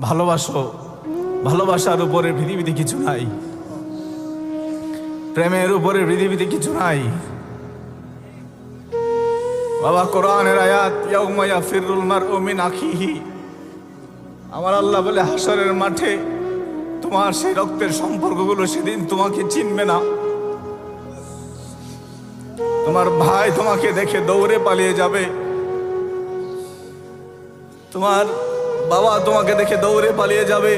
ভালোবাসো। ভালোবাসার উপরে পৃথিবীতে কিছু নাই, প্রেমের উপরে পৃথিবীতে কিছু নাই। বাবা, কোরআনের আয়াত, ইয়াউমা ইয়াফিরুল মারউ মিন আখিহি। আমার আল্লাহ বলে, হাসরের মাঠে তোমার সেই রক্তের সম্পর্কগুলো সেদিন তোমাকে চিনবে না। তোমার ভাই তোমাকে দেখে দৌড়ে পালিয়ে যাবে, তোমার বাবা তোমাকে দেখে দৌড়ে পালিয়ে যাবে,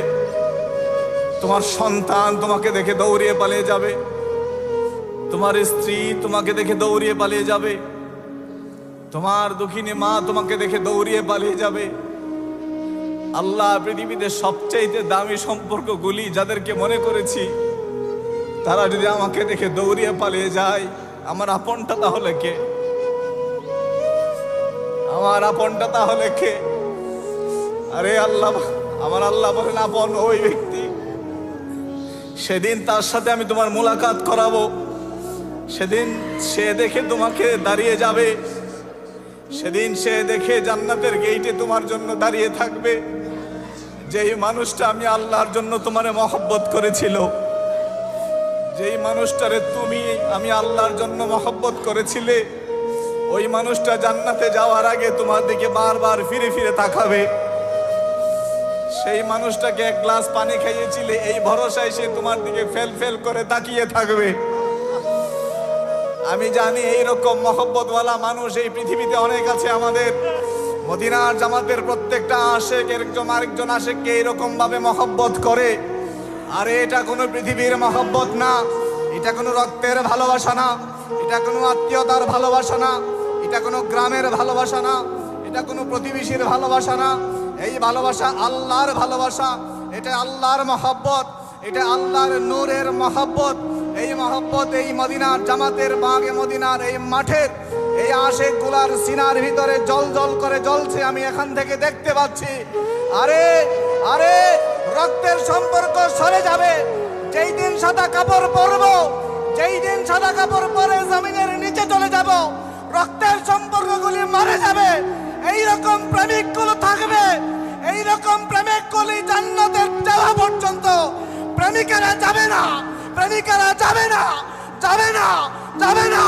তোমার সন্তান তোমাকে দেখে দৌড়িয়ে পালিয়ে যাবে, তোমার স্ত্রী তোমাকে দেখে দৌড়িয়ে পালিয়ে যাবে, তোমার দুঃখিনী মা তোমাকে দেখে দৌড়িয়ে পালিয়ে যাবে। আল্লাহ পৃথিবীতে সবচাইতে দামি সম্পর্কগুলি যাদেরকে মনে করেছি, তারা যদি আমাকে দেখে দৌড়িয়ে পালিয়ে যায়, আমার আপনটা তাহলে কে? আমার আপনটা তাহলে কে? আরে আল্লাহ, আমার আল্লাহ বলেন আপন ওই ব্যক্তি, সেদিন তার সাথে আমি তোমার মুলাকাত করাবো। সেদিন সে দেখে তোমাকে দাঁড়িয়ে যাবে, সেদিন সে দেখে জান্নাতের গেইটে তোমার জন্য দাঁড়িয়ে থাকবে। যেই মানুষটা আমি আল্লাহর জন্য তোমারে মহব্বত করেছিল, যেই মানুষটারে তুমি আমি আল্লাহর জন্য মহব্বত করেছিলে, ওই মানুষটা জান্নাতে যাওয়ার আগে তোমার দিকে বারবার ফিরে ফিরে তাকাবে। সেই মানুষটাকে এক গ্লাস পানি খাইয়েছিলে, এই ভরসায় সে তোমার দিকে ফেল ফেল করে তাকিয়ে থাকবে। আমি জানি এইরকম মহব্বতওয়ালা মানুষ এই পৃথিবীতে অনেক আছে। আমাদের মদিনার জামাতের প্রত্যেকটা আশেক একজন আরেকজন আশেককে এইরকম ভাবে মহব্বত করে। আরে এটা কোনো পৃথিবীর মহব্বত না, এটা কোনো রক্তের ভালোবাসা না, এটা কোনো আত্মীয়তার ভালোবাসা না, এটা কোনো গ্রামের ভালোবাসা না, এটা কোনো প্রতিবেশীর ভালোবাসা না। এই ভালোবাসা আল্লাহর ভালোবাসা, এটা আল্লাহর মহব্বত, এটা আল্লাহর নূরের মহব্বত। এই মহব্বত এই মদিনার জামাতের বাগে মদিনার এই মাঠের এই আশেক গুলার সিনার ভিতরে জল জল করে জ্বলছে, আমি এখান থেকে দেখতে পাচ্ছি। আরে আরে রক্তের সম্পর্ক সরে যাবে যেই দিন সাদা কাপড় পরবো, যেই দিন সাদা কাপড় পরে জমিনের নিচে চলে যাব, রক্তের সম্পর্কগুলি মারা যাবে। এইরকম প্রেমিকগুলো থাকবে, এইরকম প্রেমিকগুলি জান্নাতের যাওয়া পর্যন্ত প্রেমিকেরা যাবে না, প্রেমিকেরা যাবে না, যাবে না, যাবে না।